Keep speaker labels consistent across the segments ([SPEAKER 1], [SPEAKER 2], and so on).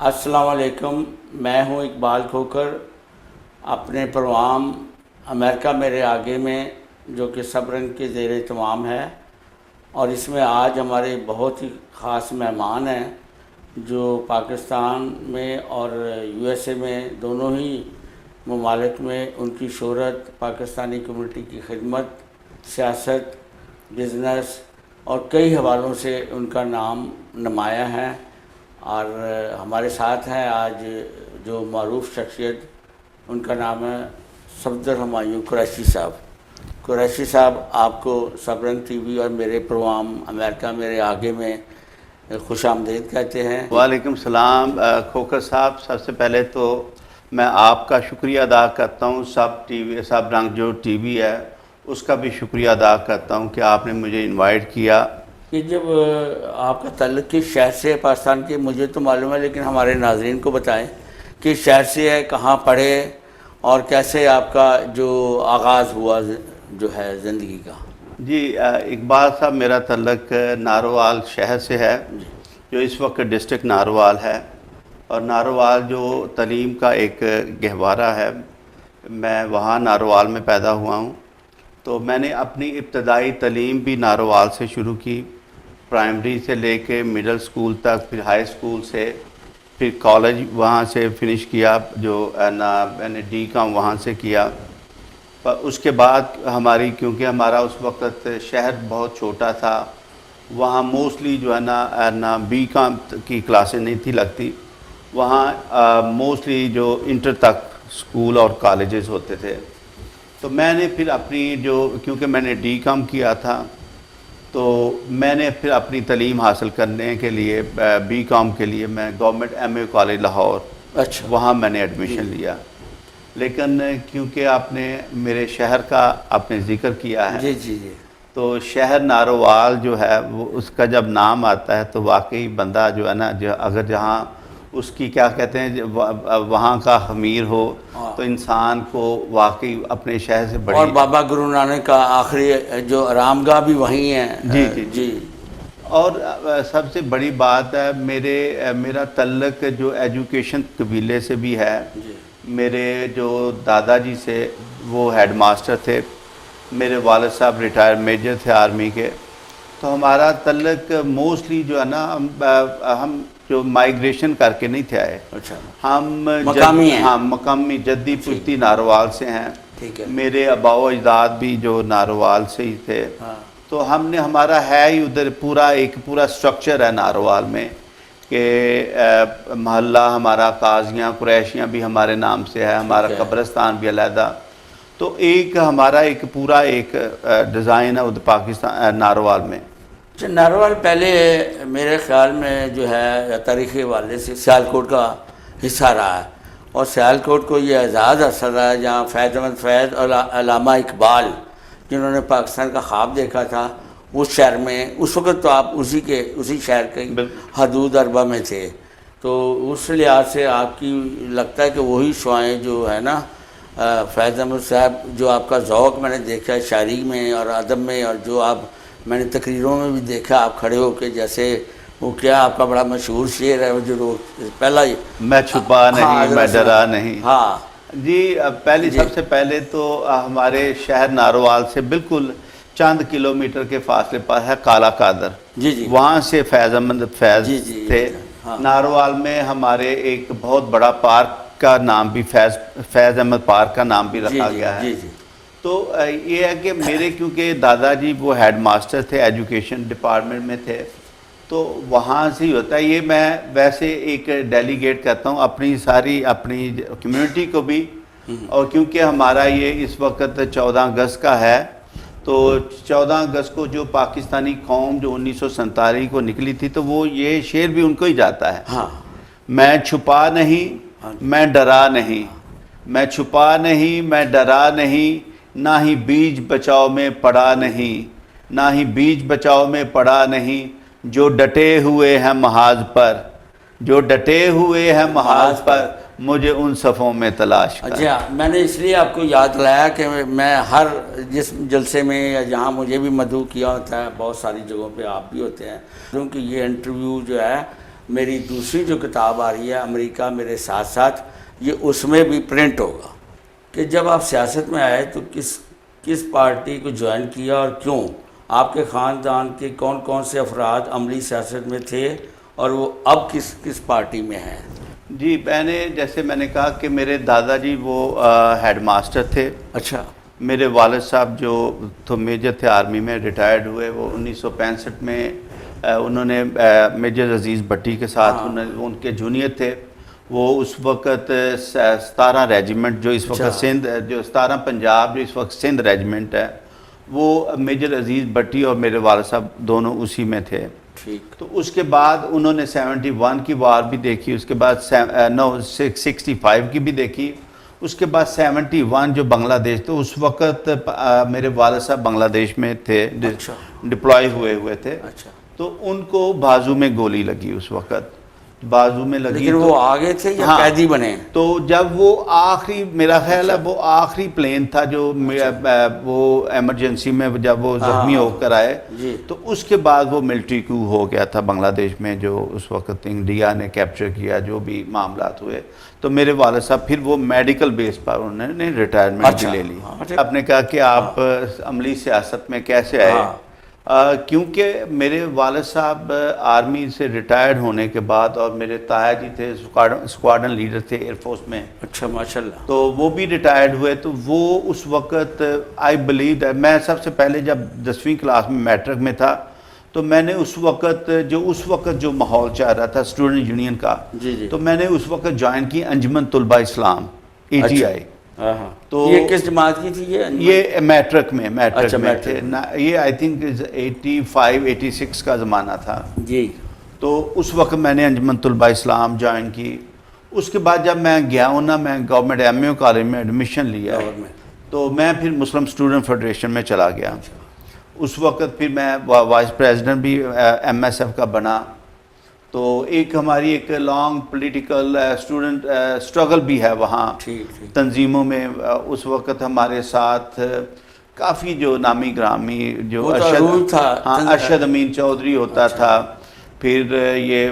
[SPEAKER 1] السلام علیکم، میں ہوں اقبال کھوکر، اپنے پروگرام امریکہ میرے آگے میں جو کہ سب رنگ کے زیر اہتمام ہے، اور اس میں آج ہمارے بہت ہی خاص مہمان ہیں جو پاکستان میں اور یو ایس اے میں دونوں ہی ممالک میں ان کی شہرت، پاکستانی کمیونٹی کی خدمت، سیاست، بزنس اور کئی حوالوں سے ان کا نام نمایاں ہے۔ اور ہمارے ساتھ ہیں آج جو معروف شخصیت، ان کا نام ہے صفدر ہمایوں قریشی صاحب۔ قریشی صاحب، آپ کو سب رنگ ٹی وی اور میرے پروگرام امریکہ میرے آگے میں خوش آمدید کہتے ہیں۔
[SPEAKER 2] وعلیکم السلام کھوکر صاحب، سب سے پہلے تو میں آپ کا شکریہ ادا کرتا ہوں، سب رنگ جو ٹی وی ہے اس کا بھی شکریہ ادا کرتا ہوں کہ آپ نے مجھے انوائٹ کیا۔
[SPEAKER 1] کہ جب آپ کا تعلق کس شہر سے ہے پاکستان کے، مجھے تو معلوم ہے لیکن ہمارے ناظرین کو بتائیں کہ شہر سے ہے، کہاں پڑھے اور کیسے آپ کا جو آغاز ہوا جو ہے زندگی کا؟
[SPEAKER 2] جی اقبال صاحب، میرا تعلق ناروال شہر سے ہے جو اس وقت ڈسٹرکٹ ناروال ہے، اور ناروال جو تعلیم کا ایک گہوارہ ہے، میں وہاں ناروال میں پیدا ہوا ہوں۔ تو میں نے اپنی ابتدائی تعلیم بھی ناروال سے شروع کی، پرائمری سے لے کے مڈل سکول تک، پھر ہائی سکول سے، پھر کالج وہاں سے فنش کیا، جو میں نے ڈی کام وہاں سے کیا۔ پر اس کے بعد کیونکہ ہمارا اس وقت شہر بہت چھوٹا تھا، وہاں موسٹلی جو ہے نا بی کام کی کلاسیں نہیں تھی لگتی، وہاں موسٹلی جو انٹر تک سکول اور کالجز ہوتے تھے۔ تو میں نے پھر کیونکہ میں نے ڈی کام کیا تھا، تو میں نے پھر اپنی تعلیم حاصل کرنے کے لیے بی کام کے لیے میں government M a college Lahore, وہاں میں نے ایڈمیشن لیا۔ لیکن کیونکہ آپ نے میرے شہر کا آپ نے ذکر کیا ہے،
[SPEAKER 1] جی
[SPEAKER 2] تو شہر ناروال جو ہے وہ اس کا جب نام آتا ہے تو واقعی بندہ جو ہے نا، اگر جہاں اس کی کیا کہتے ہیں وہاں کا خمیر ہو تو انسان کو واقعی اپنے شہر سے بڑی،
[SPEAKER 1] اور بابا گرو نانک کا آخری جو آرام گاہ بھی وہیں ہے۔
[SPEAKER 2] جی اور سب سے بڑی بات ہے میرا تعلق جو ایجوکیشن قبیلے سے بھی ہے۔ میرے جو دادا جی سے وہ ہیڈ ماسٹر تھے، میرے والد صاحب ریٹائر میجر تھے آرمی کے، تو ہمارا تعلق موسٹلی جو ہے نا، ہم جو مائیگریشن کر کے نہیں تھے آئے، ہم
[SPEAKER 1] مقامی ہیں۔
[SPEAKER 2] ہاں مقامی جدی پشتی ناروال سے ہیں۔ میرے آبا و اجداد بھی جو ناروال سے ہی تھے، تو ہمارا ہے ہی ادھر ایک پورا سٹرکچر ہے ناروال میں کہ محلہ ہمارا قاضیاں قریشیاں بھی ہمارے نام سے ہے، ہمارا قبرستان بھی علیحدہ، تو ہمارا ایک پورا ایک ڈیزائن ہے پاکستان ناروال میں۔
[SPEAKER 1] ناروال پہلے میرے خیال میں جو ہے تاریخی حوالے سے سیالکوٹ کا حصہ رہا ہے، اور سیالکوٹ کو یہ اعزاز حاصل رہا ہے جہاں فیض احمد فیض اور علامہ اقبال جنہوں نے پاکستان کا خواب دیکھا تھا، اس شہر میں اس وقت تو آپ اسی شہر کے حدود اربع میں تھے، تو اس لحاظ سے آپ کی لگتا ہے کہ وہی شعائیں جو ہے نا فیض احمد صاحب، جو آپ کا ذوق میں نے دیکھا ہے شاعری میں اور ادب میں، اور جو میں نے تقریروں میں بھی دیکھا آپ کھڑے ہو کے، جیسے وہ کیا آپ کا بڑا مشہور شعر ہے وہ جو پہلا ہی،
[SPEAKER 2] میں چھپا نہیں میں ڈرا نہیں۔
[SPEAKER 1] ہاں
[SPEAKER 2] جی سب سے پہلے تو ہمارے شہر ناروال سے بالکل چند کلومیٹر کے فاصلے پر ہے کالا قادر، وہاں سے فیض احمد فیض تھے۔ ناروال میں ہمارے ایک بہت بڑا پارک کا نام بھی فیض احمد پارک کا نام بھی رکھا گیا ہے۔ تو یہ ہے کہ میرے کیونکہ دادا جی وہ ہیڈ ماسٹر تھے، ایجوکیشن ڈپارٹمنٹ میں تھے، تو وہاں سے ہی ہوتا ہے۔ یہ میں ویسے ایک ڈیلیگیٹ کرتا ہوں اپنی کمیونٹی کو بھی، اور کیونکہ ہمارا یہ اس وقت 14 اگست کا ہے، تو 14 اگست کو جو پاکستانی قوم جو 1947 کو نکلی تھی، تو وہ یہ شعر بھی ان کو ہی جاتا ہے، میں چھپا نہیں میں ڈرا نہیں، میں چھپا نہیں میں ڈرا نہیں، نہ ہی بیج بچاؤ میں پڑا نہیں، نہ ہی بیج بچاؤ میں پڑا نہیں، جو ڈٹے ہوئے ہیں محاذ پر، جو ڈٹے ہوئے ہیں محاذ پر، مجھے ان صفوں میں تلاش کر۔
[SPEAKER 1] اچھا، میں نے اس لیے آپ کو یاد لایا کہ میں ہر جس جلسے میں یا جہاں مجھے بھی مدعو کیا ہوتا ہے، بہت ساری جگہوں پہ آپ بھی ہوتے ہیں، کیونکہ یہ انٹرویو جو ہے میری دوسری جو کتاب آ رہی ہے امریکہ میرے ساتھ ساتھ، یہ اس میں بھی پرنٹ ہوگا کہ جب آپ سیاست میں آئے تو کس پارٹی کو جوائن کیا اور کیوں، آپ کے خاندان کے کون کون سے افراد عملی سیاست میں تھے اور وہ اب کس پارٹی میں ہیں؟
[SPEAKER 2] جی جیسے میں نے کہا کہ میرے دادا جی وہ ہیڈ ماسٹر تھے.
[SPEAKER 1] اچھا.
[SPEAKER 2] میرے والد صاحب جو تو میجر تھے آرمی میں، ریٹائرڈ ہوئے وہ 1965 میں. انہوں نے میجر عزیز بھٹی کے ساتھ ان کے جونیئر تھے. وہ اس وقت 17 ریجیمنٹ جو اس وقت سندھ، جو 17 پنجاب جو اس وقت سندھ ریجیمنٹ ہے، وہ میجر عزیز بھٹی اور میرے والد صاحب دونوں اسی میں تھے.
[SPEAKER 1] ٹھیک.
[SPEAKER 2] تو اس کے بعد انہوں نے 71 کی وار بھی دیکھی، اس کے بعد 65 کی بھی دیکھی. اس کے بعد 71 جو بنگلہ دیش، تو اس وقت میرے والد صاحب بنگلہ دیش میں تھے، ڈپلائی ہوئے تھے. تو ان کو بازو میں گولی لگی، اس وقت بازو میں لگی.
[SPEAKER 1] لیکن وہ آگے تھے یا قیدی بنے؟
[SPEAKER 2] تو جب وہ آخری، میرا خیال ہے وہ آخری پلین تھا جو وہ ایمرجنسی میں جب وہ زخمی ہو کر آئے، تو اس کے بعد وہ ملٹری کو ہو گیا تھا بنگلہ دیش میں، جو اس وقت انڈیا نے کیپچر کیا، جو بھی معاملات ہوئے. تو میرے والد صاحب پھر وہ میڈیکل بیس پر انہوں نے ریٹائرمنٹ لے لی. آپ نے کہا کہ آپ عملی سیاست میں کیسے آئے؟ کیونکہ میرے والد صاحب آرمی سے ریٹائرڈ ہونے کے بعد، اور میرے تایا جی تھے اسکواڈن لیڈر تھے ایئر فورس میں.
[SPEAKER 1] اچھا، ماشاءاللہ.
[SPEAKER 2] تو وہ بھی ریٹائرڈ ہوئے. تو وہ اس وقت آئی بلیو، میں سب سے پہلے جب 10ویں کلاس میں میٹرک میں تھا، تو میں نے اس وقت جو ماحول چاہ رہا تھا اسٹوڈنٹ یونین کا، تو میں نے اس وقت جوائن کی انجمن طلبہ اسلام ATI.
[SPEAKER 1] تو یہ کس جماعت کی تھی؟
[SPEAKER 2] یہ میٹرک میں تھے. یہ آئی تھنک 85-86 کا زمانہ تھا.
[SPEAKER 1] جی.
[SPEAKER 2] تو اس وقت میں نے انجمن طلبہ اسلام جوائن کی. اس کے بعد جب میں گیا ہوں نا، میں گورنمنٹ MAO کالج میں ایڈمیشن لیا، تو میں پھر مسلم اسٹوڈنٹ فیڈریشن میں چلا گیا. اس وقت پھر میں وائس پریزیڈنٹ بھی MSF کا بنا. تو ہماری ایک لانگ پولیٹیکل اسٹوڈنٹ اسٹرگل بھی ہے وہاں تنظیموں میں. اس وقت ہمارے ساتھ کافی جو نامی گرامی جو ارشد امین چودھری ہوتا تھا، پھر یہ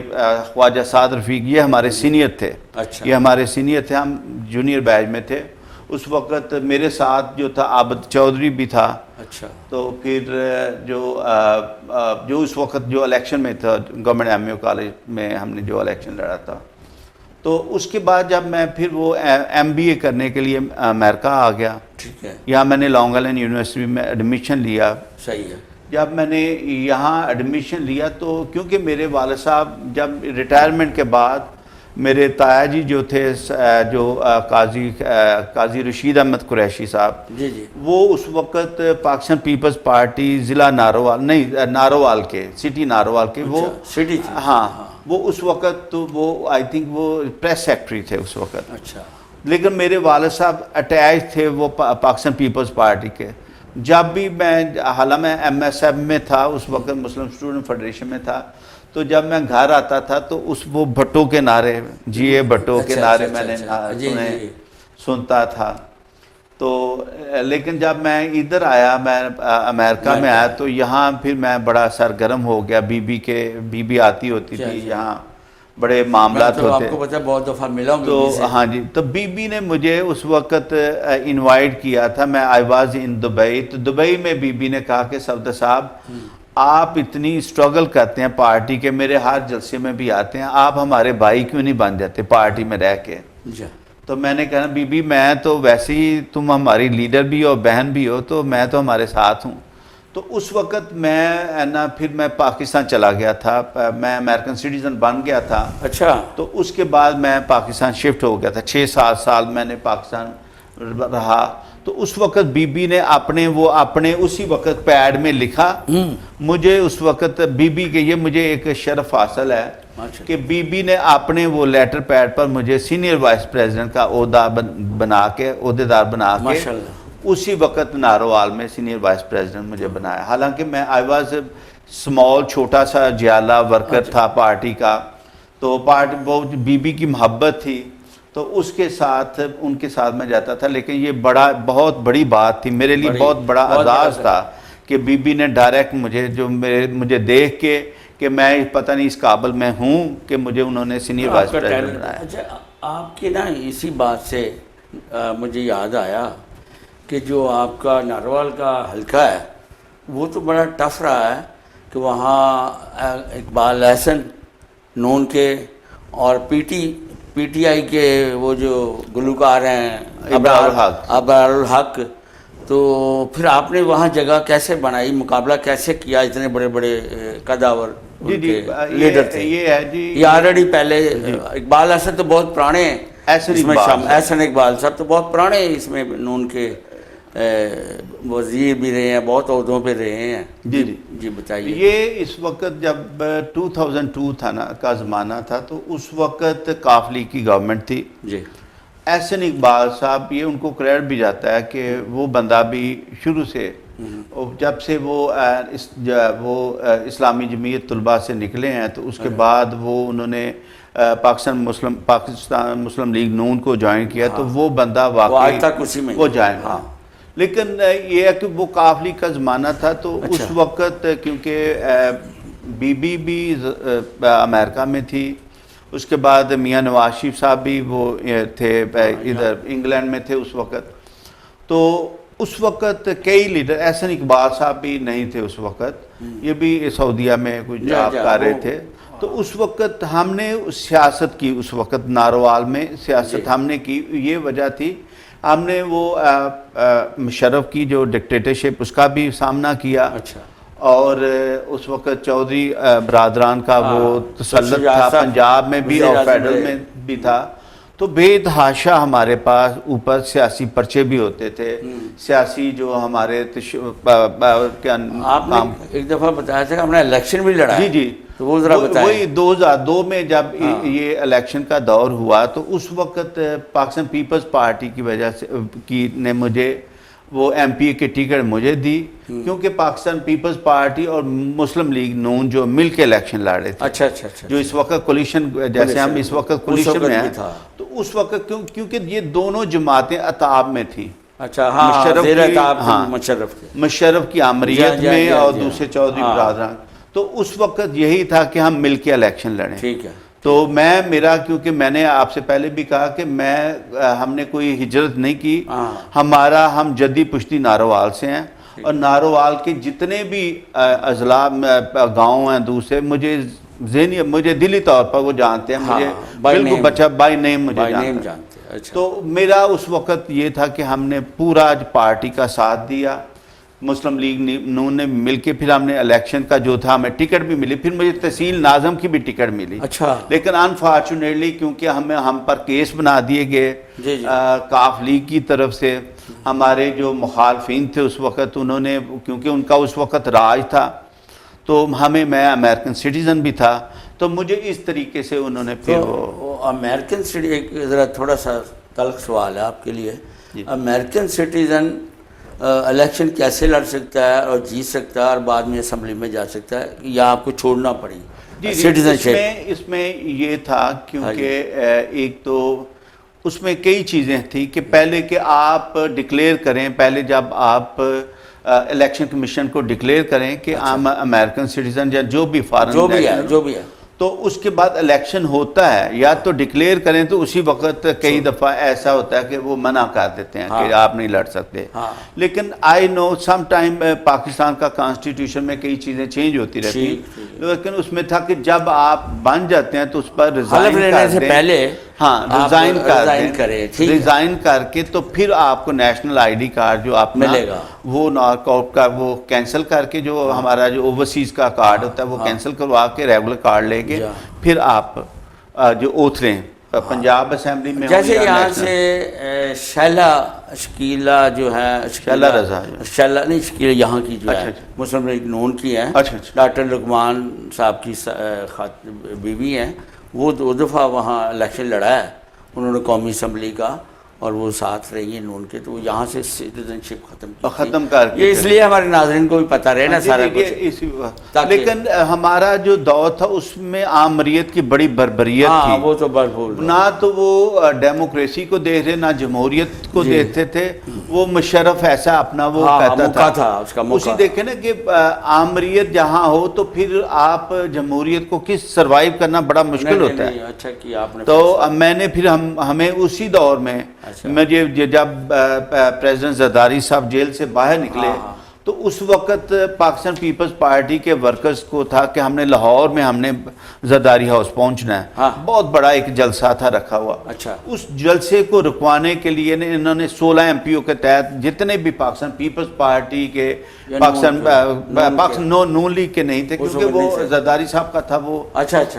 [SPEAKER 2] خواجہ سعد رفیق، یہ ہمارے سینئر تھے. ہم جونیئر بیچ میں تھے. اس وقت میرے ساتھ جو تھا عابد چودھری بھی تھا.
[SPEAKER 1] اچھا. تو
[SPEAKER 2] پھر جو اس وقت جو الیکشن میں تھا گورنمنٹ MAO کالج میں ہم نے جو الیکشن لڑا تھا. تو اس کے بعد جب میں پھر وہ MBA کرنے کے لیے امریکہ آ گیا.
[SPEAKER 1] ٹھیک ہے.
[SPEAKER 2] یہاں میں نے لانگ آئلینڈ یونیورسٹی میں ایڈمیشن لیا.
[SPEAKER 1] صحیح ہے. جب
[SPEAKER 2] میں نے یہاں ایڈمیشن لیا تو کیونکہ میرے والد صاحب جب ریٹائرمنٹ کے بعد، میرے تایا جی جو تھے جو قاضی رشید احمد قریشی صاحب، وہ اس وقت پاکستان پیپلز پارٹی ضلع ناروال کے سٹی ناروال کے، وہ
[SPEAKER 1] سٹی،
[SPEAKER 2] ہاں وہ اس وقت تو وہ آئی تھنک وہ پریس سیکٹری تھے اس وقت.
[SPEAKER 1] اچھا.
[SPEAKER 2] لیکن میرے والد صاحب اٹیچ تھے وہ پاکستان پیپلز پارٹی کے. جب بھی حالانکہ میں MSF میں تھا اس وقت، مسلم اسٹوڈنٹ فیڈریشن میں تھا، تو جب میں گھر آتا تھا تو وہ بھٹو کے نعرے، بھٹو کے نعرے میں نے سنتا تھا. تو لیکن جب میں ادھر آیا، میں امریکہ میں آیا، تو یہاں پھر میں بڑا سرگرم ہو گیا. بی بی آتی ہوتی تھی یہاں، بڑے معاملات ہوتے.
[SPEAKER 1] آپ کو پتہ بہت دفعہ ملا ہوں.
[SPEAKER 2] تو ہاں جی. تو بی نے مجھے اس وقت انوائٹ کیا تھا. میں آئی واز ان دبئی. تو دبئی میں بی نے کہا کہ صفدر صاحب، آپ اتنی اسٹرگل کرتے ہیں پارٹی کے، میرے ہر جلسے میں بھی آتے ہیں، آپ ہمارے بھائی کیوں نہیں بن جاتے پارٹی میں رہ کے؟ تو میں نے کہا بی میں تو ویسے ہی، تم ہماری لیڈر بھی ہو، بہن بھی ہو، تو میں تو ہمارے ساتھ ہوں. تو اس وقت پھر میں پاکستان چلا گیا تھا. میں امریکن سٹیزن بن گیا تھا.
[SPEAKER 1] اچھا.
[SPEAKER 2] تو اس کے بعد میں پاکستان شفٹ ہو گیا تھا. 6-7 سال میں نے پاکستان رہا. تو اس وقت بی نے اپنے اسی وقت پیڈ میں لکھا مجھے. اس وقت بی کے یہ مجھے ایک شرف حاصل ہے کہ بی نے اپنے وہ لیٹر پیڈ پر مجھے سینئر وائس پریزیڈنٹ کا عہدیدار بنا کے اسی وقت ناروال میں سینئر وائس پریزیڈنٹ مجھے بنایا. حالانکہ میں آئی واز اسمال، چھوٹا سا جیالہ ورکر تھا پارٹی کا. تو بہت بی کی محبت تھی، تو اس کے ساتھ ان کے ساتھ میں جاتا تھا. لیکن یہ بہت بڑی بات تھی میرے لیے، بہت بڑا اعزاز تھا کہ بی نے ڈائریکٹ مجھے دیکھ کے کہ میں پتہ نہیں اس قابل میں ہوں کہ مجھے انہوں نے سینئر وائس پریزیڈنٹ بنایا.
[SPEAKER 1] اچھا آپ کی نا اسی بات سے مجھے یاد آیا کہ جو آپ کا ناروال کا حلقہ ہے وہ تو بڑا ٹف رہا ہے کہ وہاں اقبال احسن نون کے اور پی ٹی آئی کے وہ جو گلوکار ہیں ابرار الحق, تو پھر آپ نے وہاں جگہ کیسے بنائی, مقابلہ کیسے کیا, اتنے بڑے بڑے قداور لیڈر تھے.
[SPEAKER 2] یہ ہے جی
[SPEAKER 1] یہ آلریڈی پہلے اقبال احسن تو بہت پرانے ہیں, احسن اقبال صاحب تو بہت پرانے اس میں نون کے وزیر بھی رہے ہیں, بہت عہدوں پہ رہے ہیں.
[SPEAKER 2] جی جی
[SPEAKER 1] جی بتائیے.
[SPEAKER 2] یہ اس وقت جب 2002 تھا نا کا زمانہ تھا, تو اس وقت کاف لیگ کی گورنمنٹ تھی.
[SPEAKER 1] جی
[SPEAKER 2] احسن اقبال صاحب, یہ ان کو کریڈٹ بھی جاتا ہے کہ وہ بندہ بھی شروع سے جب سے وہ اسلامی جمعیت طلباء سے نکلے ہیں, تو اس کے بعد وہ انہوں نے پاکستان مسلم لیگ نون کو جوائن کیا, تو وہ بندہ واقعی وہ جوائن ہوا. لیکن یہ ہے کہ وہ کاف لیگ کا زمانہ تھا, تو اس وقت کیونکہ بی بی بھی امریکہ میں تھی, اس کے بعد میاں نواز شریف صاحب بھی وہ تھے ادھر انگلینڈ میں تھے اس وقت, تو اس وقت کئی لیڈر, احسن اقبال صاحب بھی نہیں تھے اس وقت, یہ بھی سعودیہ میں کچھ جاب کر رہے تھے. تو اس وقت ہم نے سیاست کی, اس وقت ناروال میں سیاست ہم نے کی. یہ وجہ تھی ہم نے وہ مشرف کی جو ڈکٹیٹرشپ اس کا بھی سامنا کیا, اور اس وقت چودھری برادران کا وہ تسلط تھا پنجاب میں بھی اور فیڈرل میں بھی تھا. تو بے تحاشا ہمارے پاس اوپر سیاسی پرچے بھی ہوتے تھے, سیاسی جو ہمارے
[SPEAKER 1] آپ نے ایک دفعہ بتایا تھا کہ ہم نے الیکشن بھی لڑا.
[SPEAKER 2] جی جی,
[SPEAKER 1] تو وہ ذرا بتائیں.
[SPEAKER 2] وہی 2002 میں جب یہ الیکشن کا دور ہوا, تو اس وقت پاکستان پیپلز پارٹی کی وجہ سے نے مجھے وہ ایم پی اے کی ٹکٹ مجھے دی, کیونکہ پاکستان پیپلز پارٹی اور مسلم لیگ نون جو مل کے الیکشن لڑ رہے تھے.
[SPEAKER 1] اچھا
[SPEAKER 2] جو اس وقت کولیشن, جیسے ہم اس وقت کولیشن میں ہیں, تو اس وقت کیونکہ یہ دونوں جماعتیں اتاب میں تھیں.
[SPEAKER 1] اچھا,
[SPEAKER 2] مشرف کی آمریت میں اور دوسرے چودھری برادران. تو اس وقت یہی تھا کہ ہم مل کے الیکشن لڑیں.
[SPEAKER 1] ٹھیک ہے.
[SPEAKER 2] تو کیونکہ میں نے آپ سے پہلے بھی کہا کہ ہم نے کوئی ہجرت نہیں کی, ہم جدی پشتی ناروال سے ہیں, اور ناروال کے جتنے بھی اضلاع گاؤں ہیں دوسرے, مجھے دلی طور پر وہ جانتے ہیں, مجھے بالکل بچہ بائی نیم مجھے جانتے ہیں. تو میرا اس وقت یہ تھا کہ ہم نے پورا پارٹی کا ساتھ دیا, مسلم لیگ نون نے مل کے, پھر ہم نے الیکشن کا جو تھا ہمیں ٹکٹ بھی ملی, پھر مجھے تحصیل ناظم کی بھی ٹکٹ ملی.
[SPEAKER 1] اچھا.
[SPEAKER 2] لیکن انفارچونیٹلی کیونکہ ہم پر کیس بنا دیے گئے کاف لیگ کی طرف سے, ہمارے جو مخالفین تھے اس وقت, انہوں نے, کیونکہ ان کا اس وقت راج تھا, تو میں امریکن سٹیزن بھی تھا, تو مجھے اس طریقے سے انہوں نے پھر
[SPEAKER 1] امریکن سٹیزن, ایک ذرا تھوڑا سا تلخ سوال ہے آپ کے لیے, امریکن سٹیزن الیکشن کیسے لڑ سکتا ہے اور جیت سکتا ہے اور بعد میں اسمبلی میں جا سکتا ہے, یا آپ کو چھوڑنا پڑی سٹیزن شپ؟
[SPEAKER 2] اس میں یہ تھا کیونکہ ایک تو اس میں کئی چیزیں تھیں کہ پہلے کہ آپ ڈکلیئر کریں, پہلے جب آپ الیکشن کمیشن کو ڈکلیئر کریں کہ ہم امریکن سٹیزن یا جو بھی فارن
[SPEAKER 1] جو بھی ہے,
[SPEAKER 2] تو اس کے بعد الیکشن ہوتا ہے, یا تو ڈکلیئر کریں تو اسی وقت کئی دفعہ ایسا ہوتا ہے کہ وہ منع کر دیتے ہیں کہ آپ نہیں لڑ سکتے. لیکن آئی نو سم ٹائم پاکستان کا کانسٹیٹیوشن میں کئی چیزیں چینج ہوتی رہتی ہیں, لیکن اس میں تھا کہ جب آپ بن جاتے ہیں تو اس پر ریزائن کر کے تو پھر آپ کو نیشنل آئی ڈی کارڈ جو آپ
[SPEAKER 1] ملے گا,
[SPEAKER 2] وہ نارکاؤٹ کا وہ کینسل کر کے, جو ہمارا جو اوورسیز کا کارڈ ہوتا ہے وہ کینسل کروا کے ریگولر کارڈ لے کے پھر آپ جو اوتھ رہے ہیں پنجاب اسمبلی میں.
[SPEAKER 1] جیسے یہاں سے شکیلہ جو ہے, شیلہ نہیں شکیلہ یہاں کی جو ہے مسلم لیگ نون کی ہیں, ڈاکٹر لقمان صاحب کی بیوی ہیں, وہ 2 دفعہ وہاں الیکشن لڑا ہے انہوں نے قومی اسمبلی کا, اور وہ ساتھ رہی ہیں نون کے، تو وہ یہاں سے سٹیزن شپ
[SPEAKER 2] ختم کر
[SPEAKER 1] یہ اس لیے ہمارے ناظرین کو بھی پتہ رہے نا سارا کچھ.
[SPEAKER 2] لیکن ہمارا جو دور تھا اس میں عامریت کی بڑی بربریت تھی.
[SPEAKER 1] وہ تو بھرپور،
[SPEAKER 2] نہ تو وہ ڈیموکریسی کو دیکھ رہے نہ جمہوریت کو دیکھتے تھے. وہ مشرف ایسا اپنا وہ کہتا تھا
[SPEAKER 1] اس کا
[SPEAKER 2] اسی دیکھیں نا کہ عامریت جہاں ہو تو پھر آپ جمہوریت کو کس سروائیو کرنا بڑا مشکل ہوتا ہے.
[SPEAKER 1] اچھا کیا آپ نے.
[SPEAKER 2] تو میں نے پھر ہمیں اسی دور میں مجھے جب پریزیڈنٹ زرداری صاحب جیل سے باہر نکلے تو اس وقت پاکستان پیپلز پارٹی کے ورکرز کو تھا کہ ہم نے لاہور میں ہم نے زرداری ہاؤس پہنچنا ہے. بہت بڑا ایک جلسہ تھا رکھا ہوا. اس جلسے کو رکوانے کے لیے انہوں نے 16 ایم پی او کے تحت جتنے بھی پاکستان پیپلز پارٹی کے پاکستان نون لیگ کے نہیں تھے کیونکہ وہ زرداری صاحب کا تھا وہ.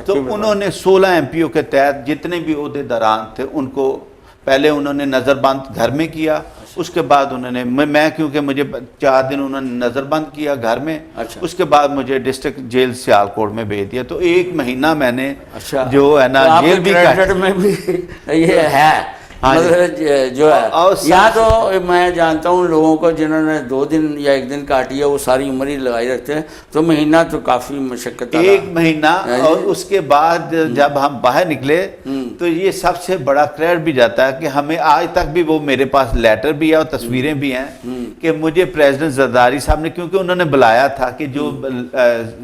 [SPEAKER 2] تو انہوں نے 16 ایم پی او کے تحت جتنے بھی عہدے داران تھے ان کو پہلے انہوں نے نظر بند گھر میں کیا. اس کے بعد انہوں نے میں کیونکہ مجھے 4 دن انہوں نے نظر بند کیا گھر میں. اس کے بعد مجھے ڈسٹرکٹ جیل سیالکوٹ میں بھیج دیا. تو 1 مہینہ میں نے جو ہے نا جیل بھی
[SPEAKER 1] یہ ہے جو ہے یہاں تو میں جانتا ہوں لوگوں کو جنہوں نے 2 دن یا 1 دن کاٹی ہے وہ ساری عمر ہی لگائی رکھتے ہیں. تو مہینہ تو کافی مشقت
[SPEAKER 2] 1 مہینہ. اور اس کے بعد جب ہم باہر نکلے تو یہ سب سے بڑا کریڈٹ بھی جاتا ہے کہ ہمیں آج تک بھی وہ میرے پاس لیٹر بھی ہے اور تصویریں بھی ہیں کہ مجھے پریزیڈنٹ زرداری صاحب نے کیونکہ انہوں نے بلایا تھا کہ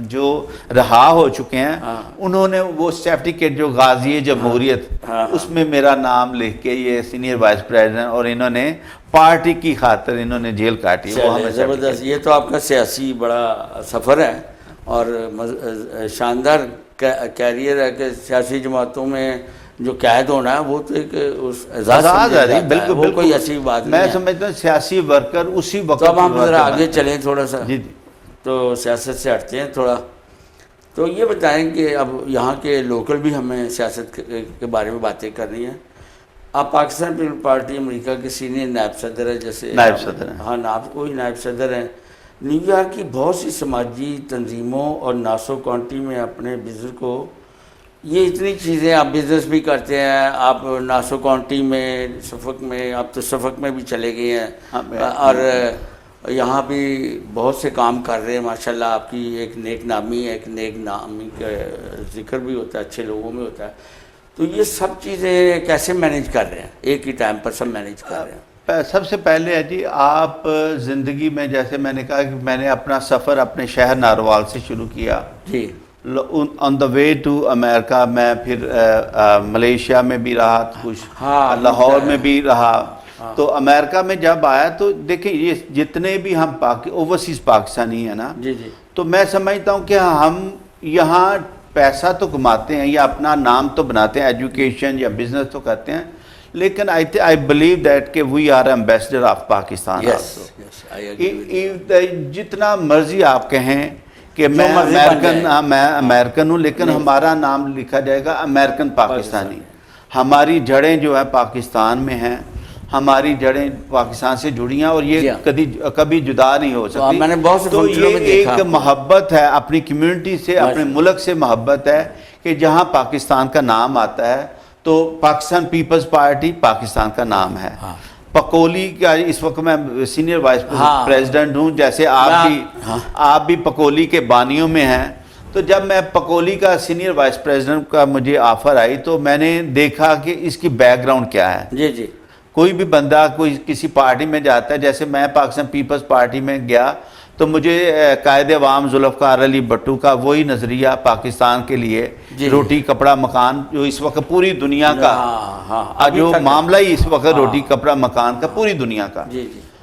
[SPEAKER 2] جو رہا ہو چکے ہیں انہوں نے وہ سرٹیفکیٹ جو غازی جمہوریت اس میں میرا نام لکھ کے یہ سینئر وائس پریزیڈنٹ اور انہوں نے پارٹی کی خاطر انہوں نے جیل کاٹی.
[SPEAKER 1] زبردست. یہ تو آپ کا سیاسی بڑا سفر ہے اور شاندار کیریئر ہے کہ سیاسی جماعتوں میں جو قید ہونا ہے وہ تو ایک اعزاز ہے. بالکل کوئی ایسی بات نہیں ہے.
[SPEAKER 2] میں سمجھتا ہوں سیاسی ورکر اسی وقت.
[SPEAKER 1] تو اب ہم ذرا آگے چلیں تھوڑا سا. تو سیاست سے ہٹتے ہیں تھوڑا. تو یہ بتائیں کہ اب یہاں کے لوکل بھی ہمیں سیاست کے بارے میں باتیں کرنی ہیں. آپ پاکستان پیپلز پارٹی امریکہ کے سینئر نائب صدر ہیں. جیسے
[SPEAKER 2] نائب صدر ہیں.
[SPEAKER 1] ہاں وہی نائب صدر ہیں. نیو یارک کی بہت سی سماجی تنظیموں اور ناسو کاؤنٹی میں اپنے بزنس کو یہ اتنی چیزیں آپ بزنس بھی کرتے ہیں. آپ ناسو کاؤنٹی میں سفک میں آپ تو سفک میں بھی چلے گئے ہیں اور یہاں بھی بہت سے کام کر رہے ہیں ماشاءاللہ. آپ کی ایک نیک نامی ہے. ایک نیک نامی کا ذکر بھی ہوتا ہے اچھے لوگوں میں ہوتا ہے. تو یہ سب چیزیں کیسے مینیج کر رہے ہیں؟ ایک ہی ٹائم پر سب مینیج کر رہے ہیں.
[SPEAKER 2] سب سے پہلے ہے جی آپ زندگی میں جیسے میں نے کہا کہ میں نے اپنا سفر اپنے شہر ناروال سے شروع کیا.
[SPEAKER 1] جی.
[SPEAKER 2] آن دا وے ٹو امریکہ میں پھر ملیشیا میں بھی رہا کچھ, لاہور میں بھی رہا. تو امریکہ میں جب آیا تو دیکھیں یہ جتنے بھی ہم اوورسیز پاکستانی ہیں نا, تو میں سمجھتا ہوں کہ ہم یہاں پیسہ تو کماتے ہیں یا اپنا نام تو بناتے ہیں, ایجوکیشن یا بزنس تو کرتے ہیں, لیکن آئی بلیو دیٹ کہ we are ambassador of Pakistan. جتنا مرضی آپ کہیں کہ میں امریکن ہوں, لیکن ہمارا نام لکھا جائے گا امریکن پاکستانی. ہماری جڑیں جو ہے پاکستان میں ہیں, ہماری جڑیں پاکستان سے جڑی ہیں اور یہ کبھی جدا نہیں ہو سکتی. تو یہ ایک محبت ہے اپنی کمیونٹی سے, اپنے ملک سے محبت ہے کہ جہاں پاکستان کا نام آتا ہے تو پاکستان پیپلز پارٹی پاکستان کا نام ہے. پکولی کا اس وقت میں سینئر وائس پریزیڈنٹ ہوں, جیسے آپ بھی پکولی کے بانیوں میں ہیں. تو جب میں پکولی کا سینئر وائس پریزیڈنٹ کا مجھے آفر آئی تو میں نے دیکھا کہ اس کی بیک گراؤنڈ کیا ہے. جی. کوئی بھی بندہ کوئی کسی پارٹی میں جاتا ہے, جیسے میں پاکستان پیپلز پارٹی میں گیا تو مجھے قائد عوام ذوالفقار علی بھٹو کا وہی نظریہ پاکستان کے لیے روٹی کپڑا مکان, جو اس وقت پوری دنیا کا جو معاملہ ہی اس وقت روٹی کپڑا مکان کا پوری دنیا کا.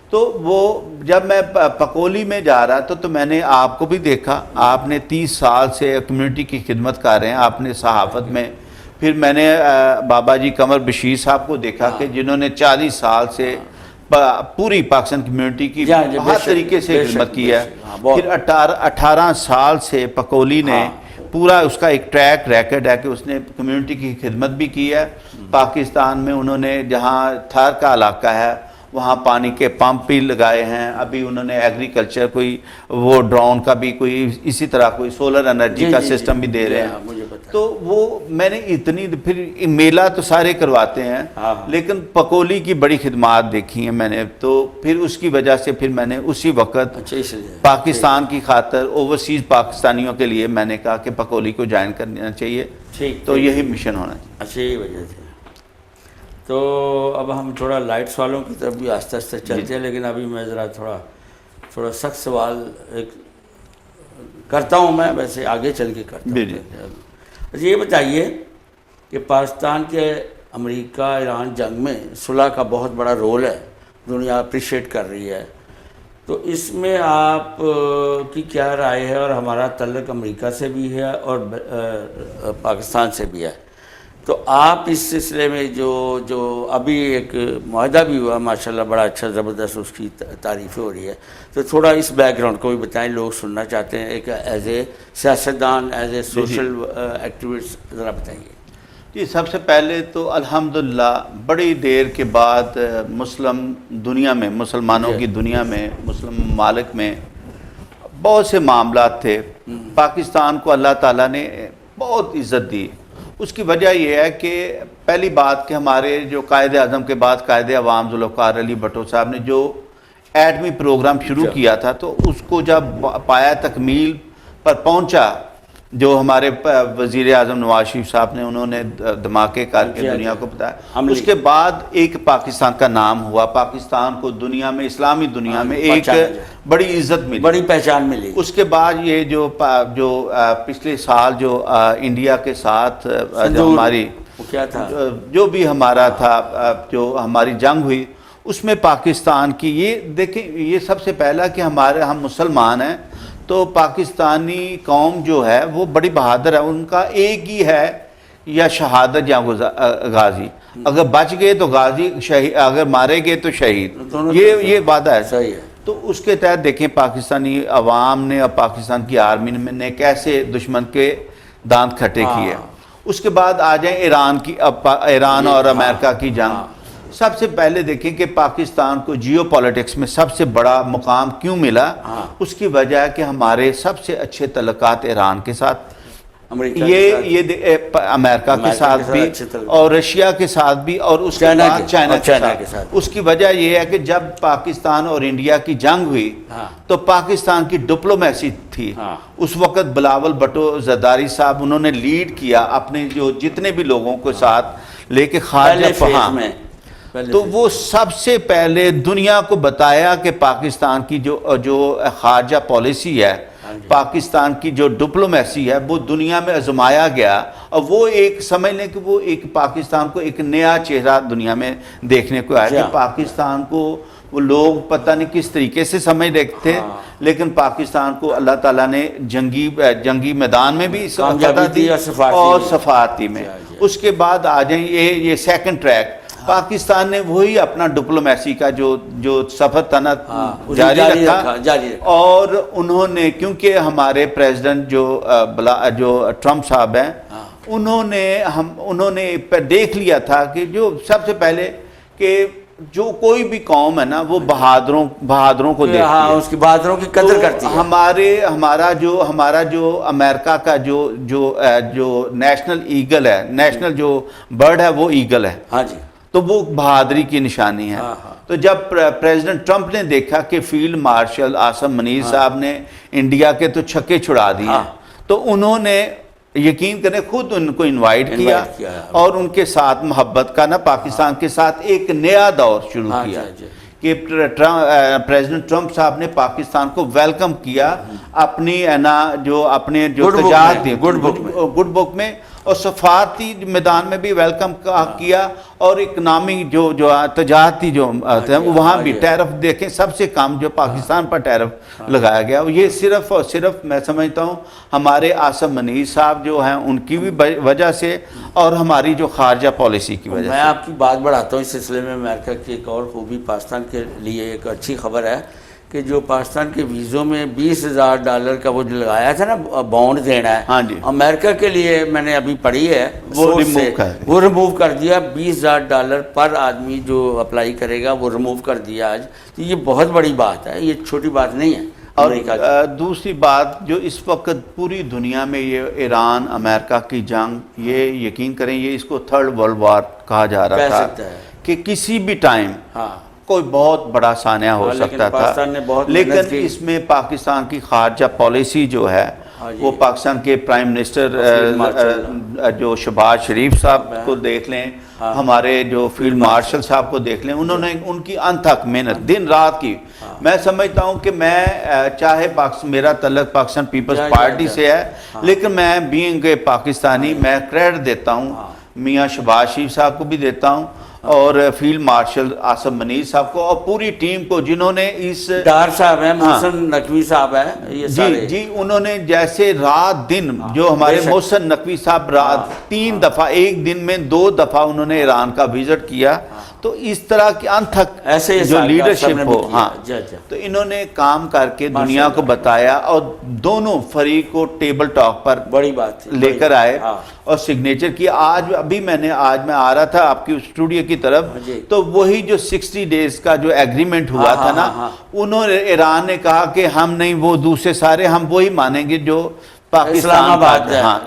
[SPEAKER 2] تو وہ جب میں پکولی میں جا رہا تو میں نے آپ کو بھی دیکھا, آپ نے 30 سال سے کمیونٹی کی خدمت کر رہے ہیں, آپ نے صحافت میں. پھر میں نے بابا جی قمر بشیر صاحب کو دیکھا کہ جنہوں نے 40 سال سے پوری پاکستان کمیونٹی کی ہر طریقے سے خدمت کی ہے. پھر 18 سال سے پکولی نے پورا اس کا ایک ٹریک ریکارڈ ہے کہ اس نے کمیونٹی کی خدمت بھی کی ہے. پاکستان میں انہوں نے جہاں تھار کا علاقہ ہے وہاں پانی کے پمپ بھی لگائے ہیں. ابھی انہوں نے ایگریکلچر کوئی وہ ڈرون کا بھی کوئی اسی طرح کوئی سولر انرجی کا سسٹم بھی دے رہے ہیں. تو وہ میں نے اتنی پھر میلہ تو سارے کرواتے ہیں لیکن پکولی کی بڑی خدمات دیکھی ہیں میں نے, تو پھر اس کی وجہ سے پھر میں نے اسی وقت پاکستان کی خاطر اوورسیز پاکستانیوں کے لیے میں نے کہا کہ پکولی کو جوائن کرنا چاہیے, تو یہی مشن ہونا چاہیے.
[SPEAKER 1] اچھا, یہی وجہ تھی. تو اب ہم تھوڑا لائٹس والوں کی طرف بھی آہستہ آہستہ چلتے ہیں, لیکن ابھی میں ذرا تھوڑا سخت سوال ایک کرتا ہوں, میں ویسے آگے چل کے کرتا ہوں. اچھا یہ بتائیے کہ پاکستان کے امریکہ ایران جنگ میں صلح کا بہت بڑا رول ہے, دنیا اپریشیٹ کر رہی ہے, تو اس میں آپ کی کیا رائے ہے؟ اور ہمارا تعلق امریکہ سے بھی ہے اور پاکستان سے بھی ہے, تو آپ اس سلسلے میں جو ابھی ایک معاہدہ بھی ہوا ماشاءاللہ بڑا اچھا زبردست, اس کی تعریفیں ہو رہی ہے, تو تھوڑا اس بیک گراؤنڈ کو بھی بتائیں, لوگ سننا چاہتے ہیں, ایک ایز اے سیاستدان, ایز اے سوشل ایکٹیوسٹ ذرا بتائیے.
[SPEAKER 2] جی, سب سے پہلے تو الحمدللہ بڑی دیر کے بعد مسلم دنیا میں, مسلمانوں کی دنیا میں, مسلم ممالک میں بہت سے معاملات تھے. پاکستان کو اللہ تعالیٰ نے بہت عزت دی. اس کی وجہ یہ ہے کہ پہلی بات کہ ہمارے جو قائد اعظم کے بعد قائد عوام ذوالفقار علی بھٹو صاحب نے جو ایٹمی پروگرام شروع کیا تھا, تو اس کو جب پایا تکمیل پر پہنچا, جو ہمارے وزیر اعظم نواز شریف صاحب نے انہوں نے دھماکے کر کے دنیا کو بتایا, اس کے بعد ایک پاکستان کا نام ہوا, پاکستان کو دنیا میں, اسلامی دنیا میں ایک بڑی عزت ملی,
[SPEAKER 1] بڑی پہچان ملی.
[SPEAKER 2] اس کے بعد یہ جو پچھلے سال جو انڈیا کے ساتھ جو ہماری
[SPEAKER 1] کیا تھا,
[SPEAKER 2] جو بھی ہمارا تھا, جو ہماری جنگ ہوئی, اس میں پاکستان کی یہ دیکھیں, یہ سب سے پہلا کہ ہم مسلمان ہیں, تو پاکستانی قوم جو ہے وہ بڑی بہادر ہے. ان کا ایک ہی ہے یا شہادت یا غازی, اگر بچ گئے تو غازی, اگر مارے گئے تو شہید, یہ وعدہ ہے.
[SPEAKER 1] صحیح ہے.
[SPEAKER 2] تو اس کے تحت دیکھیں پاکستانی عوام نے اور پاکستان کی آرمی نے کیسے دشمن کے دانت کھٹے کیے. اس کے بعد آ جائیں ایران اور امریکہ کی جنگ. سب سے پہلے دیکھیں کہ پاکستان کو جیو پالیٹکس میں سب سے بڑا مقام کیوں ملا, اس کی وجہ ہے کہ ہمارے سب سے اچھے تعلقات ایران کے ساتھ, یہ امریکہ کے ساتھ بھی اور رشیا کے ساتھ بھی, اور اس کے بعد چائنا کے ساتھ. اس کی وجہ یہ ہے کہ جب پاکستان اور انڈیا کی جنگ ہوئی تو پاکستان کی ڈپلومیسی تھی. اس وقت بلاول بھٹو زرداری صاحب انہوں نے لیڈ کیا اپنے جو جتنے بھی لوگوں کے ساتھ لے کے خارجہ فہاں, تو وہ سب سے پہلے دنیا کو بتایا کہ پاکستان کی جو خارجہ پالیسی ہے, پاکستان کی جو ڈپلومیسی ہے, وہ دنیا میں آزمایا گیا, اور وہ ایک سمجھ لیں کہ وہ ایک پاکستان کو ایک نیا چہرہ دنیا میں دیکھنے کو آیا. کہ پاکستان کو وہ لوگ پتہ نہیں کس طریقے سے سمجھ رکھتے تھے, لیکن پاکستان کو اللہ تعالیٰ نے جنگی میدان میں بھی فتح دی اور سفارتی میں. اس کے بعد آ جائیں یہ سیکنڈ ٹریک, پاکستان نے وہی اپنا ڈپلومیسی کا جو سفر تھا نا جاری رکھا, اور انہوں نے کیونکہ ہمارے پریزیڈنٹ جو ٹرمپ صاحب ہیں, انہوں نے دیکھ لیا تھا کہ جو سب سے پہلے کہ جو کوئی بھی قوم ہے نا وہ بہادروں کو دیکھتی ہے,
[SPEAKER 1] اس کی بہادروں کی قدر کرتی ہے.
[SPEAKER 2] ہمارا جو امریکہ کا جو نیشنل ایگل ہے, نیشنل جو برڈ ہے وہ ایگل ہے.
[SPEAKER 1] ہاں جی,
[SPEAKER 2] تو وہ بہادری کی نشانی ہے. تو جب پریزیڈنٹ ٹرمپ نے دیکھا کہ فیلڈ مارشل آصم منیر صاحب نے انڈیا کے تو چھکے چھڑا دیے, تو انہوں نے یقین کریں خود ان کو انوائٹ کیا اور ان کے ساتھ محبت کا پاکستان کے ساتھ ایک نیا دور شروع کیا. کہ پریزیڈنٹ ٹرمپ صاحب نے پاکستان کو ویلکم کیا اپنی تجارت گڈ بک میں, اور سفارتی میدان میں بھی ویلکم کیا, اور اکنامی جو تجارتی جو وہاں بھی ٹیرف دیکھیں سب سے کم جو پاکستان پر ٹیرف لگایا گیا. یہ صرف اور صرف میں سمجھتا ہوں ہمارے آصم منیر صاحب جو ہیں ان کی بھی وجہ سے, اور ہماری جو خارجہ پالیسی کی وجہ سے.
[SPEAKER 1] میں آپ کی بات بڑھاتا ہوں اس سلسلے میں. امریکہ کی ایک اور خوبی پاکستان کے لیے ایک اچھی خبر ہے کہ جو پاکستان کے ویزوں میں $20,000 کا وہ جو لگایا تھا نا بانڈ دینا ہے,
[SPEAKER 2] ہاں جی,
[SPEAKER 1] امریکہ کے لیے میں نے ابھی پڑھی ہے وہ ریموو کر دیا. $20,000 پر آدمی جو اپلائی کرے گا وہ ریموو کر دیا آج. تو یہ بہت بڑی بات ہے, یہ چھوٹی بات نہیں ہے. امریکہ کی.
[SPEAKER 2] اور دوسری بات جو اس وقت پوری دنیا میں یہ ایران امریکہ کی جنگ، یہ یقین کریں یہ اس کو تھرڈ ورلڈ وار کہا جا رہا تھا کہ کسی بھی ٹائم کوئی بہت بڑا سانحہ ہو سکتا تھا، لیکن اس میں پاکستان کی خارجہ پالیسی جو ہے وہ پاکستان کے پرائم منسٹر جو شہباز شریف صاحب کو دیکھ لیں، ہمارے جو فیلڈ مارشل صاحب کو دیکھ لیں، انہوں نے ان کی انتھک محنت دن رات کی. میں سمجھتا ہوں کہ میں چاہے میرا تعلق پاکستان پیپلز پارٹی سے ہے، لیکن میں بینگ اے پاکستانی میں کریڈٹ دیتا ہوں میاں شہباز شریف صاحب کو بھی دیتا ہوں اور فیلڈ مارشل آصف منیر صاحب کو اور پوری ٹیم کو جنہوں نے اس
[SPEAKER 1] ڈار صاحب ہیں، محسن نقوی صاحب ہیں، یہ سارے
[SPEAKER 2] جی انہوں نے جیسے رات دن جو ہمارے محسن نقوی صاحب رات 3 دفعہ ایک دن میں 2 دفعہ انہوں نے ایران کا وزٹ کیا. تو اس طرح کی انتھک جو لیڈرشپ ہو، تو انہوں نے کام کر کے دنیا کو بتایا اور دونوں فریق کو ٹیبل ٹاک پر
[SPEAKER 1] بڑی بات
[SPEAKER 2] لے کر آئے اور سگنیچر کیا. آج میں آ رہا تھا آپ کی اسٹوڈیو کی طرف، تو وہی جو 60 ڈیز کا جو ایگریمنٹ ہوا تھا نا، انہوں نے ایران نے کہا کہ ہم نہیں، وہ دوسرے سارے ہم وہی مانیں گے جو پاکستان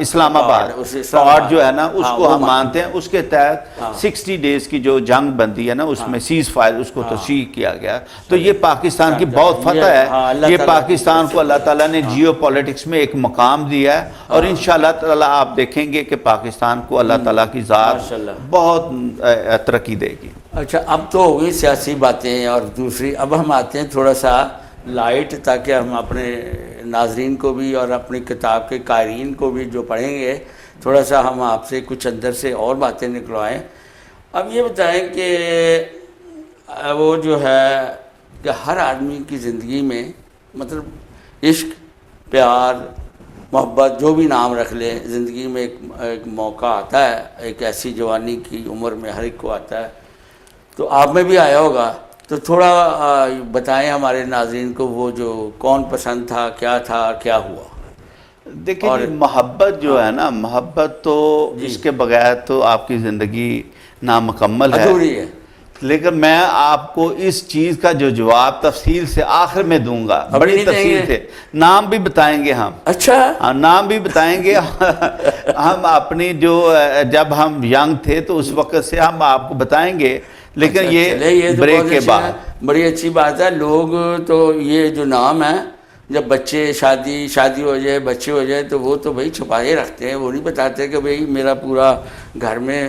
[SPEAKER 2] اسلام آباد اور جو ہے نا اس کو ہم مانتے ہیں. اس کے تحت 60 ڈیز کی جو جنگ بندی ہے نا، اس میں سیز فائر اس کو توسیع کیا گیا. تو یہ پاکستان کی بہت فتح ہے. یہ پاکستان کو اللہ تعالیٰ نے جیو پولیٹکس میں ایک مقام دیا ہے، اور انشاءاللہ تعالیٰ آپ دیکھیں گے کہ پاکستان کو اللہ تعالیٰ کی ذات بہت ترقی دے گی.
[SPEAKER 1] اچھا، اب تو ہو گئی سیاسی باتیں، اور دوسری اب ہم آتے ہیں تھوڑا سا لائٹ، تاکہ ہم اپنے ناظرین کو بھی اور اپنی کتاب کے قارئین کو بھی جو پڑھیں گے، تھوڑا سا ہم آپ سے کچھ اندر سے اور باتیں نکلوائیں. اب یہ بتائیں کہ وہ جو ہے کہ ہر آدمی کی زندگی میں مطلب عشق، پیار، محبت، جو بھی نام رکھ لیں، زندگی میں ایک موقع آتا ہے، ایک ایسی جوانی کی عمر میں ہر ایک کو آتا ہے. تو آپ میں بھی آیا ہوگا، تو تھوڑا بتائیں ہمارے ناظرین کو وہ جو کون پسند تھا، کیا ہوا.
[SPEAKER 2] دیکھیں محبت جو ہے نا، محبت تو اس کے بغیر تو آپ کی زندگی نامکمل ہے، لیکن میں آپ کو اس چیز کا جو جواب تفصیل سے آخر میں دوں گا، بڑی تفصیل سے. نام بھی بتائیں گے ہم.
[SPEAKER 1] اچھا،
[SPEAKER 2] نام بھی بتائیں گے ہم اپنی جو جب ہم ینگ تھے تو اس وقت سے ہم آپ کو بتائیں گے، لیکن یہ بریک کے بعد.
[SPEAKER 1] بڑی اچھی بات ہے. لوگ تو یہ جو نام ہے، جب بچے شادی ہو جائے، بچے ہو جائے، تو وہ تو بھائی چھپائے رکھتے ہیں. وہ نہیں بتاتے کہ بھائی میرا پورا گھر میں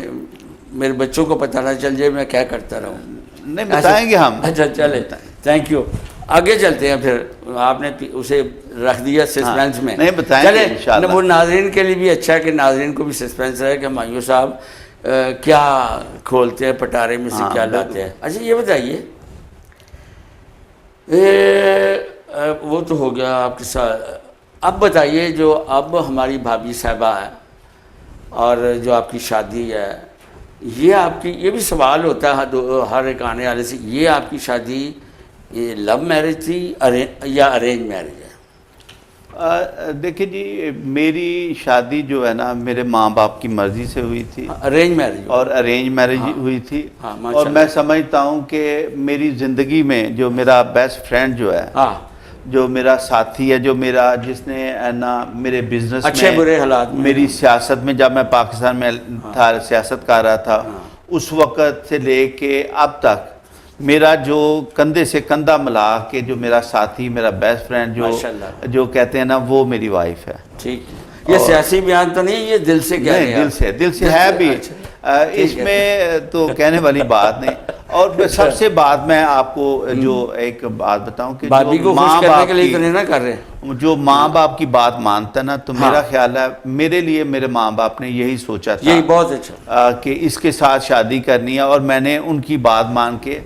[SPEAKER 1] میرے بچوں کو پتہ نہ چل جائے میں کیا کرتا رہوں.
[SPEAKER 2] نہیں بتائیں گے ہم.
[SPEAKER 1] اچھا چلے، تھینک یو. آگے چلتے ہیں. پھر آپ نے اسے رکھ دیا سسپینس میں.
[SPEAKER 2] نہیں بتائیں گے انشاءاللہ.
[SPEAKER 1] وہ ناظرین کے لیے بھی اچھا ہے کہ ناظرین کو بھی سسپینس رہے کہ ہمایوں صاحب کیا کھولتے ہیں پٹارے میں سے، کیا لاتے ہیں. اچھا یہ بتائیے، وہ تو ہو گیا آپ کے ساتھ. اب بتائیے جو اب ہماری بھابھی صاحبہ ہے اور جو آپ کی شادی ہے، یہ آپ کی، یہ بھی سوال ہوتا ہے ہر ایک آنے والے سے، یہ آپ کی شادی لو میرج تھی یا ارینج میرج ہے؟
[SPEAKER 2] دیکھیں جی، میری شادی جو ہے نا میرے ماں باپ کی مرضی سے ہوئی تھی.
[SPEAKER 1] Arrange marriage?
[SPEAKER 2] اور ارینج میرج ہوئی تھی. اور میں سمجھتا ہوں کہ میری زندگی میں جو میرا بیسٹ فرینڈ جو ہے، جو میرا ساتھی ہے، جو میرا جس نے نا میرے بزنس
[SPEAKER 1] اچھے برے حالات میں،
[SPEAKER 2] میری سیاست میں، جب میں پاکستان میں تھا سیاست کر رہا تھا، اس وقت سے لے کے اب تک میرا جو کندھے سے کندھا ملا کے جو میرا ساتھی، میرا بیسٹ فرینڈ جو کہتے ہیں نا، وہ میری وائف ہے.
[SPEAKER 1] ٹھیک. یہ سیاسی بیان تو نہیں، یہ دل سے کہہ رہے ہیں؟
[SPEAKER 2] دل سے ہے بھی. اس میں تو کہنے والی بات نہیں. اور سب سے بات میں آپ کو جو ایک بات بتاؤں کہ جو ماں باپ کی بات مانتا ہے نا، تو میرا خیال ہے میرے لیے میرے ماں باپ نے یہی سوچا تھا،
[SPEAKER 1] بہت اچھا،
[SPEAKER 2] کہ اس کے ساتھ شادی کرنی ہے. اور میں نے ان کی بات مان کے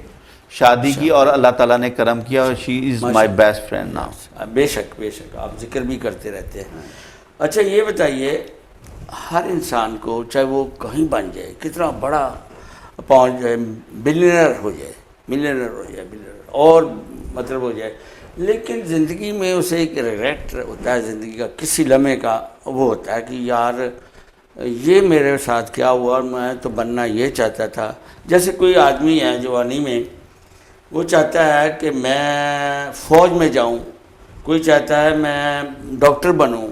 [SPEAKER 2] شادی کی، اور اللہ تعالیٰ نے کرم کیا، اور شی از مائی بیسٹ فرینڈ ناؤ.
[SPEAKER 1] بے شک بے شک، آپ ذکر بھی کرتے رہتے ہیں. اچھا یہ بتائیے، ہر انسان کو چاہے وہ کہیں بن جائے، کتنا بڑا پہنچ جائے، ملینئر ہو جائے اور مطلب ہو جائے، لیکن زندگی میں اسے ایک ریگریٹ ہوتا ہے زندگی کا، کسی لمحے کا وہ ہوتا ہے کہ یار یہ میرے ساتھ کیا ہوا، اور میں تو بننا یہ چاہتا تھا. جیسے کوئی آدمی ہے جوانی میں، وہ چاہتا ہے کہ میں فوج میں جاؤں، کوئی چاہتا ہے میں ڈاکٹر بنوں،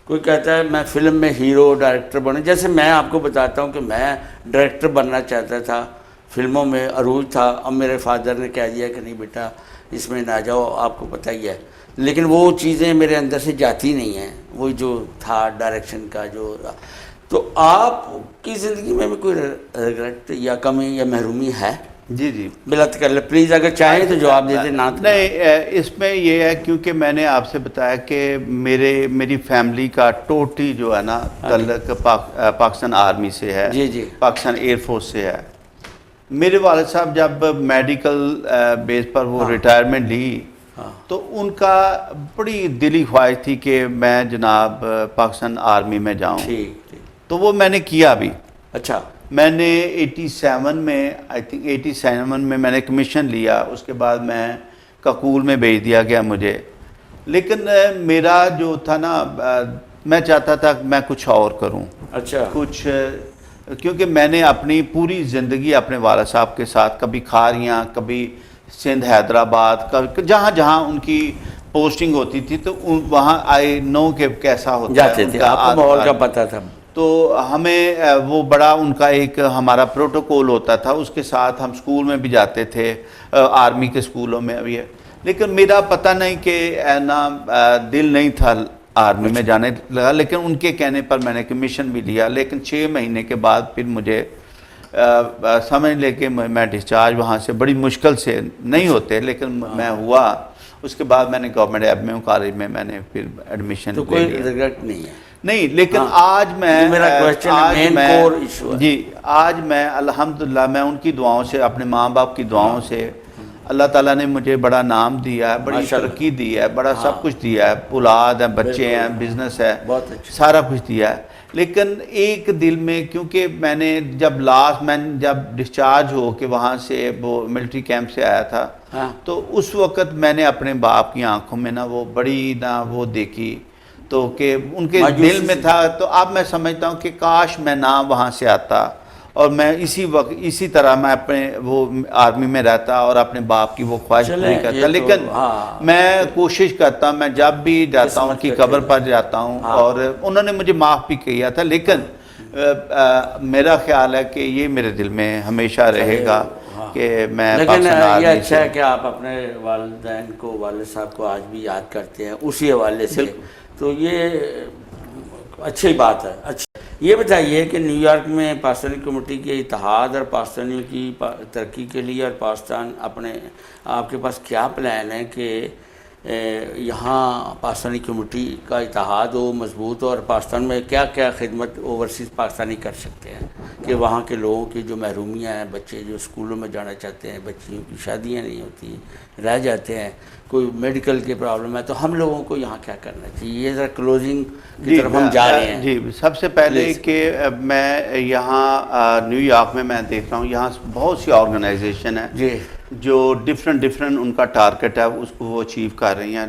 [SPEAKER 1] کوئی کہتا ہے میں فلم میں ہیرو ڈائریکٹر بنوں. جیسے میں آپ کو بتاتا ہوں کہ میں ڈائریکٹر بننا چاہتا تھا، فلموں میں عروج تھا. اب میرے فادر نے کہہ دیا کہ نہیں بیٹا اس میں نہ جاؤ، آپ کو پتہ ہی ہے. لیکن وہ چیزیں میرے اندر سے جاتی نہیں ہیں، وہ جو تھا ڈائریکشن کا جو. تو آپ کی زندگی میں بھی کوئی ریگریٹ یا کمی یا محرومی ہے؟
[SPEAKER 2] جی جی
[SPEAKER 1] بلا تکلف پلیز اگر چاہیں تو جواب دے دیں.
[SPEAKER 2] نہیں، اس میں یہ ہے کیونکہ میں نے آپ سے بتایا کہ میری فیملی کا ٹوٹلی جو ہے نا تعلق پاکستان آرمی سے ہے،
[SPEAKER 1] جی جی،
[SPEAKER 2] پاکستان ایئر فورس سے ہے. میرے والد صاحب جب میڈیکل بیس پر وہ ریٹائرمنٹ لی تو ان کا بڑی دلی خواہش تھی کہ میں جناب پاکستان آرمی میں جاؤں. تو وہ میں نے کیا بھی.
[SPEAKER 1] اچھا،
[SPEAKER 2] میں نے 87 میں آئی تھنک 87 میں نے کمیشن لیا. اس کے بعد میں کاکول میں بھیج دیا گیا مجھے. لیکن میرا جو تھا نا، میں چاہتا تھا کہ میں کچھ اور کروں.
[SPEAKER 1] اچھا،
[SPEAKER 2] کچھ کیونکہ میں نے اپنی پوری زندگی اپنے والد صاحب کے ساتھ کبھی کھاریاں، کبھی سندھ حیدرآباد، جہاں جہاں ان کی پوسٹنگ ہوتی تھی تو وہاں آئی نو کہ کیسا ہوتا
[SPEAKER 1] جاتے تھے، آپ کو ماحول کا پتہ تھا.
[SPEAKER 2] تو ہمیں وہ بڑا ان کا ایک ہمارا پروٹوکول ہوتا تھا، اس کے ساتھ ہم سکول میں بھی جاتے تھے، آرمی کے سکولوں میں بھی ہے. لیکن میرا پتہ نہیں کہ نا دل نہیں تھا آرمی میں جانے لگا. لیکن ان کے کہنے پر میں نے کمیشن بھی لیا. لیکن 6 مہینے کے بعد پھر مجھے سمجھ لے کہ میں ڈسچارج وہاں سے بڑی مشکل سے نہیں ہوتے، لیکن میں ہوا. اس کے بعد میں نے گورنمنٹ ایبمیو کالج میں نے پھر ایڈمیشن
[SPEAKER 1] تو کوئی ریگریٹ نہیں ہے؟
[SPEAKER 2] نہیں. لیکن آج میں الحمدللہ میں ان کی دعاؤں سے، اپنے ماں باپ کی دعاؤں سے، اللہ تعالیٰ نے مجھے بڑا نام دیا ہے، بڑی ترقی دی ہے، بڑا سب کچھ دیا ہے. اولاد ہے، بچے ہیں، بزنس ہے، سارا کچھ دیا ہے. لیکن ایک دل میں، کیونکہ میں نے جب ڈسچارج ہو کے وہاں سے وہ ملٹری کیمپ سے آیا تھا تو اس وقت میں نے اپنے باپ کی آنکھوں میں نا وہ بڑی نا وہ دیکھی تو کہ ان کے دل میں تھا. تو اب میں سمجھتا ہوں کہ کاش میں نہ وہاں سے آتا اور میں اسی طرح میں اپنے وہ آرمی میں رہتا اور اپنے باپ کی وہ خواہش پوری کرتا. لیکن میں کوشش کرتا ہوں، میں جب بھی جاتا ہوں ان کی قبر پر جاتا ہوں، اور انہوں نے مجھے معاف بھی کیا تھا. لیکن میرا خیال ہے کہ یہ میرے دل میں ہمیشہ رہے گا کہ میں پاکستان آرمی سے.
[SPEAKER 1] یہ اچھا ہے کہ آپ اپنے والدین کو، والد صاحب کو آج بھی یاد کرتے ہیں اسی حوالے سے. تو یہ اچھی بات ہے. اچھا، یہ بتائیے کہ نیو یارک میں پاکستانی کمیونٹی کے اتحاد اور پاکستانیوں کی ترقی کے لیے اور پاکستان آپ کے پاس کیا پلان ہے کہ یہاں پاکستانی کمیونٹی کا اتحاد ہو، مضبوط ہو، اور پاکستان میں کیا کیا خدمت اوورسیز پاکستانی کر سکتے ہیں کہ وہاں کے لوگوں کی جو محرومیاں ہیں، بچے جو اسکولوں میں جانا چاہتے ہیں، بچیوں کی شادیاں نہیں ہوتی، رہ جاتے ہیں، کوئی میڈیکل کے پرابلم ہے، تو ہم لوگوں کو یہاں کیا کرنا چاہیے؟ یہ ذرا کلوزنگ کی طرف ہم جا رہے ہیں.
[SPEAKER 2] جی، سب سے پہلے کہ میں یہاں نیو یارک میں دیکھ رہا ہوں یہاں بہت سی آرگنائزیشن ہیں جو ڈفرینٹ ان کا ٹارگٹ ہے اس کو وہ اچیو کر رہی ہیں.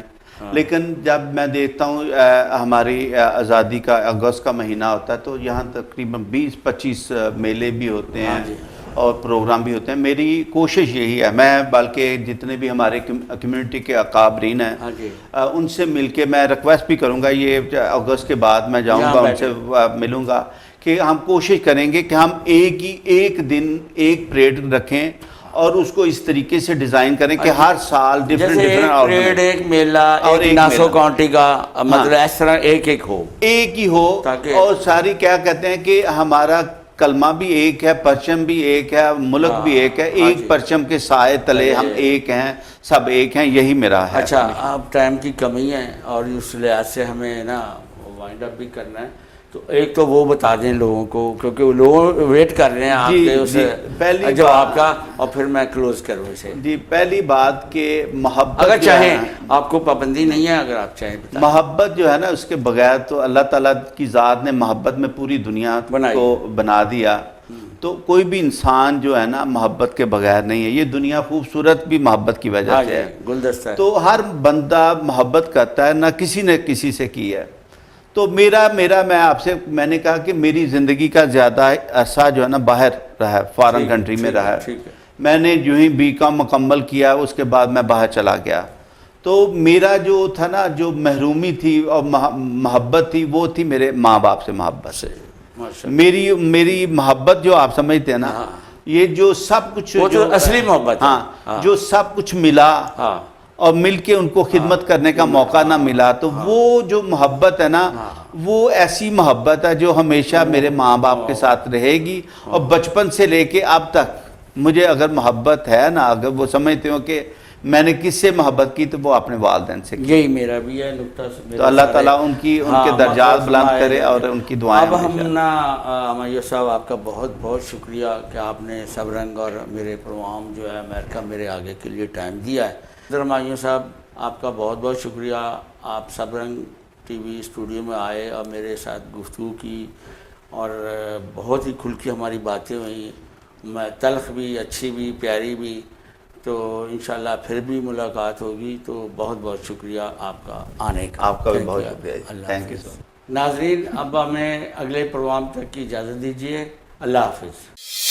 [SPEAKER 2] لیکن جب میں دیکھتا ہوں ہماری آزادی کا اگست کا مہینہ ہوتا ہے تو یہاں تقریباً 20-25 میلے بھی ہوتے ہیں اور پروگرام بھی ہوتے ہیں. میری کوشش یہی ہے، میں بلکہ جتنے بھی ہمارے کمیونٹی کے اکابرین ہیں ان سے مل کے میں ریکویسٹ بھی کروں گا، یہ اگست کے بعد میں جاؤں گا، ان سے ملوں گا کہ ہم کوشش کریں گے کہ ہم ایک دن ایک پریڈ رکھیں اور اس کو اس طریقے سے ڈیزائن کریں کہ ہر سال ڈیفرنٹ
[SPEAKER 1] پریڈ، ایک میلہ، ایک ناسو کاؤنٹی کا مطلب اس طرح ایک ہی ہو
[SPEAKER 2] اور ساری کیا کہتے ہیں کہ ہمارا کلمہ بھی ایک ہے، پرچم بھی ایک ہے، ملک بھی ایک ہے، ایک پرچم کے سائے تلے ہم ایک ہیں، سب ایک ہیں، یہی میرا ہے.
[SPEAKER 1] اچھا، اب ٹائم کی کمی ہے اور اس لحاظ سے ہمیں نا وائنڈ اپ بھی کرنا ہے، تو ایک تو وہ بتا دیں لوگوں کو کیونکہ وہ لوگ ویٹ کر رہے ہیں آپ کے اس جواب کا، اور پھر میں کلوز کروں اسے.
[SPEAKER 2] جی، پہلی بات کہ محبت،
[SPEAKER 1] اگر چاہیں، آپ کو پابندی نہیں ہے، اگر آپ چاہیں
[SPEAKER 2] محبت جو ہے نا اس کے بغیر تو اللہ تعالیٰ کی ذات نے محبت میں پوری دنیا کو بنا دیا، تو کوئی بھی انسان جو ہے نا محبت کے بغیر نہیں ہے. یہ دنیا خوبصورت بھی محبت کی وجہ سے ہے،
[SPEAKER 1] گلدستہ ہے.
[SPEAKER 2] تو ہر بندہ محبت کرتا ہے، نہ کسی نے کسی سے کی ہے. تو میں نے کہا کہ میری زندگی کا زیادہ عرصہ جو ہے نا باہر رہا ہے، فارن کنٹری میں رہا ہے. میں نے جو ہی BCom مکمل کیا اس کے بعد میں باہر چلا گیا. تو تو میرا جو تھا نا جو محرومی تھی اور محبت تھی وہ تھی میرے ماں باپ سے محبت سے. میری محبت جو آپ سمجھتے ہیں نا یہ جو سب کچھ
[SPEAKER 1] جو اصلی محبت
[SPEAKER 2] ہاں جو سب کچھ ملا اور مل کے ان کو خدمت کرنے کا موقع نہ ملا تو وہ جو محبت ہے نا وہ ایسی محبت ہے جو ہمیشہ میرے ماں باپ کے ساتھ رہے گی. اور بچپن سے لے کے اب تک مجھے اگر محبت ہے نا اگر وہ سمجھتے ہو کہ میں نے کس سے محبت کی تو وہ اپنے والدین سے کی.
[SPEAKER 1] یہی میرا بھی ہے نقطہ.
[SPEAKER 2] تو اللہ تعالیٰ ان کے درجات بلند کرے اور ان کی دعائیں.
[SPEAKER 1] اب ہم نا مایو صاحب آپ کا بہت بہت شکریہ کہ آپ نے سب رنگ اور میرے پروگرام جو ہے امریکہ میرے آگے کے لیے ٹائم دیا ہے. مایو صاحب آپ کا بہت بہت شکریہ. آپ سب رنگ ٹی وی اسٹوڈیو میں آئے اور میرے ساتھ گفتگو کی اور بہت ہی کھل کے ہماری باتیں ہوئیں, تلخ بھی, اچھی بھی, پیاری بھی. تو انشاءاللہ پھر بھی ملاقات ہوگی. تو بہت بہت شکریہ آپ کا آنے کا.
[SPEAKER 2] آپ کا بھی بہت شکریہ. Thank you sir.
[SPEAKER 1] ناظرین اب ہمیں اگلے پروگرام تک کی اجازت دیجیے. اللہ حافظ.